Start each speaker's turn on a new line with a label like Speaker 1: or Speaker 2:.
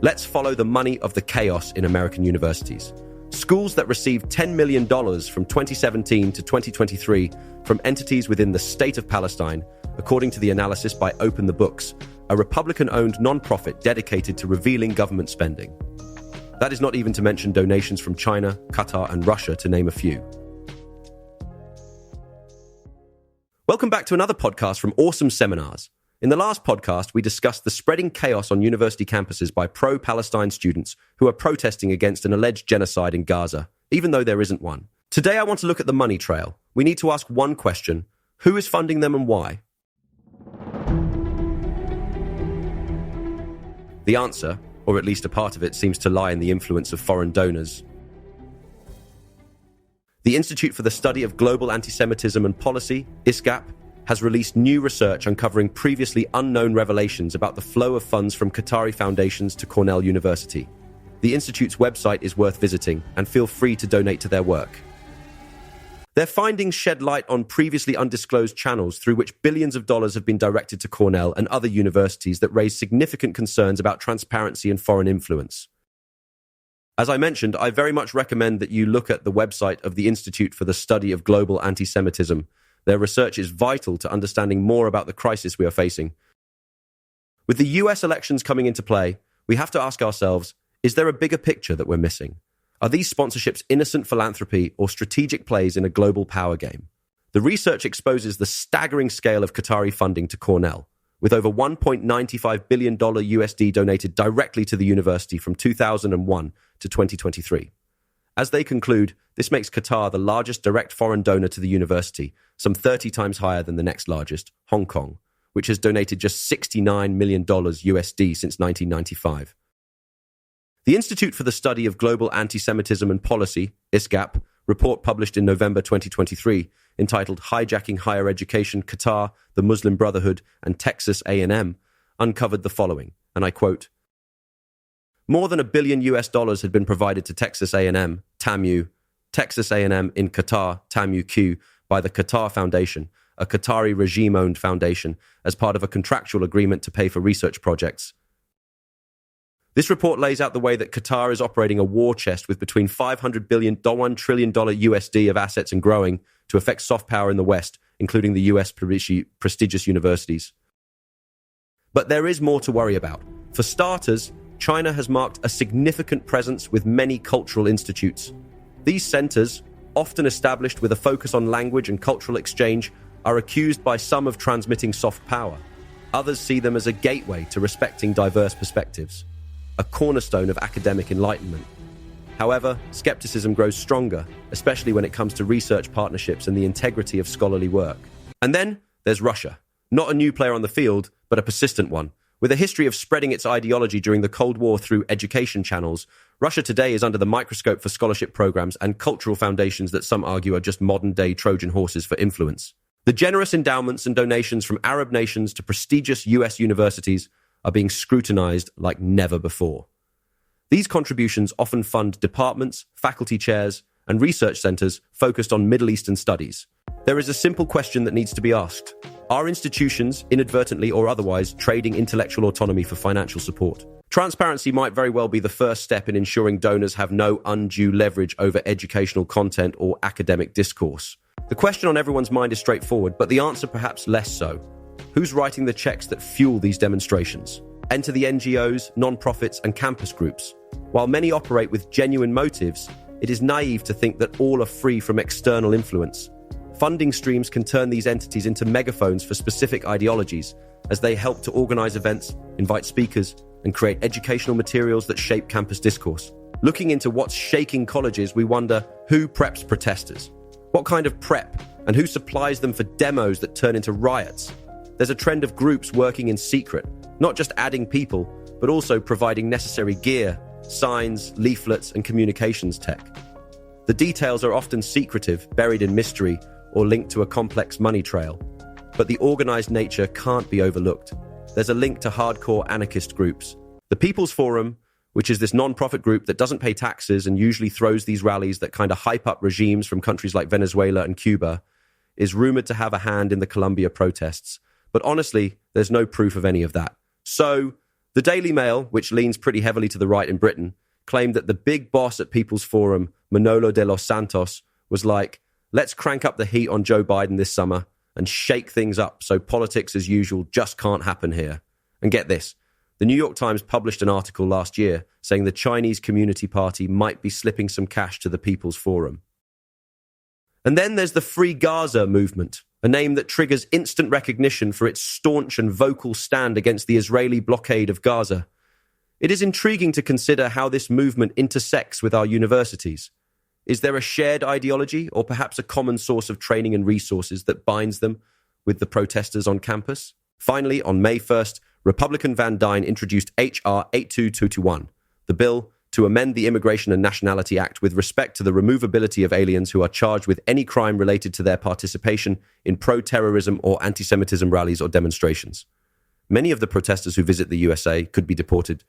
Speaker 1: Let's follow the money of the chaos in American universities. Schools that received $10 million from 2017 to 2023 from entities within the State of Palestine, according to the analysis by Open the Books, a Republican-owned nonprofit dedicated to revealing government spending. That is not even to mention donations from China, Qatar, and Russia, to name a few. Welcome back to another podcast from Awesome Seminars. In the last podcast, we discussed the spreading chaos on university campuses by pro-Palestine students who are protesting against an alleged genocide in Gaza, even though there isn't one. Today, I want to look at the money trail. We need to ask one question: who is funding them and why? The answer, or at least a part of it, seems to lie in the influence of foreign donors. The Institute for the Study of Global Anti-Semitism and Policy, ISGAP, has released new research uncovering previously unknown revelations about the flow of funds from Qatari foundations to Cornell University. The Institute's website is worth visiting, and feel free to donate to their work. Their findings shed light on previously undisclosed channels through which billions of dollars have been directed to Cornell and other universities that raise significant concerns about transparency and foreign influence. As I mentioned, I very much recommend that you look at the website of the Institute for the Study of Global Anti-Semitism. Their research is vital to understanding more about the crisis we are facing. With the US elections coming into play, we have to ask ourselves, is there a bigger picture that we're missing? Are these sponsorships innocent philanthropy or strategic plays in a global power game? The research exposes the staggering scale of Qatari funding to Cornell, with over $1.95 billion USD donated directly to the university from 2001 to 2023. As they conclude, this makes Qatar the largest direct foreign donor to the university, some 30 times higher than the next largest, Hong Kong, which has donated just $69 million USD since 1995. The Institute for the Study of Global Anti-Semitism and Policy, ISGAP, report published in November 2023, entitled Hijacking Higher Education, Qatar, the Muslim Brotherhood, and Texas A&M, uncovered the following, and I quote, "More than $1 billion had been provided to Texas A&M, TAMU, Texas A&M in Qatar, TAMU-Q, by the Qatar Foundation, a Qatari regime-owned foundation, as part of a contractual agreement to pay for research projects." This report lays out the way that Qatar is operating a war chest with between $500 billion to $1 trillion USD of assets and growing to affect soft power in the West, including the US prestigious universities. But there is more to worry about. For starters, China has marked a significant presence with many cultural institutes. These centers, often established with a focus on language and cultural exchange, are accused by some of transmitting soft power. Others see them as a gateway to respecting diverse perspectives, a cornerstone of academic enlightenment. However, skepticism grows stronger, especially when it comes to research partnerships and the integrity of scholarly work. And then there's Russia. Not a new player on the field, but a persistent one. With a history of spreading its ideology during the Cold War through education channels, Russia today is under the microscope for scholarship programs and cultural foundations that some argue are just modern-day Trojan horses for influence. The generous endowments and donations from Arab nations to prestigious US universities are being scrutinized like never before. These contributions often fund departments, faculty chairs, and research centers focused on Middle Eastern studies. There is a simple question that needs to be asked. Are institutions, inadvertently or otherwise, trading intellectual autonomy for financial support? Transparency might very well be the first step in ensuring donors have no undue leverage over educational content or academic discourse. The question on everyone's mind is straightforward, but the answer perhaps less so. Who's writing the checks that fuel these demonstrations? Enter the NGOs, non-profits, and campus groups. While many operate with genuine motives, it is naive to think that all are free from external influence. Funding streams can turn these entities into megaphones for specific ideologies, as they help to organize events, invite speakers, and create educational materials that shape campus discourse. Looking into what's shaking colleges, we wonder who preps protesters? What kind of prep? And who supplies them for demos that turn into riots? There's a trend of groups working in secret, not just adding people, but also providing necessary gear, signs, leaflets, and communications tech. The details are often secretive, buried in mystery, or linked to a complex money trail. But the organized nature can't be overlooked. There's a link to hardcore anarchist groups. The People's Forum, which is this non-profit group that doesn't pay taxes and usually throws these rallies that kind of hype up regimes from countries like Venezuela and Cuba, is rumored to have a hand in the Colombia protests. But honestly, there's no proof of any of that. So, The Daily Mail, which leans pretty heavily to the right in Britain, claimed that the big boss at People's Forum, Manolo de los Santos, was like, let's crank up the heat on Joe Biden this summer and shake things up so politics as usual just can't happen here. And get this, the New York Times published an article last year saying the Chinese Community Party might be slipping some cash to the People's Forum. And then there's the Free Gaza movement, a name that triggers instant recognition for its staunch and vocal stand against the Israeli blockade of Gaza. It is intriguing to consider how this movement intersects with our universities. Is there a shared ideology or perhaps a common source of training and resources that binds them with the protesters on campus? Finally, on May 1st, Republican Van Dyne introduced H.R. 82221, the bill to amend the Immigration and Nationality Act with respect to the removability of aliens who are charged with any crime related to their participation in pro-terrorism or anti-Semitism rallies or demonstrations. Many of the protesters who visit the USA could be deported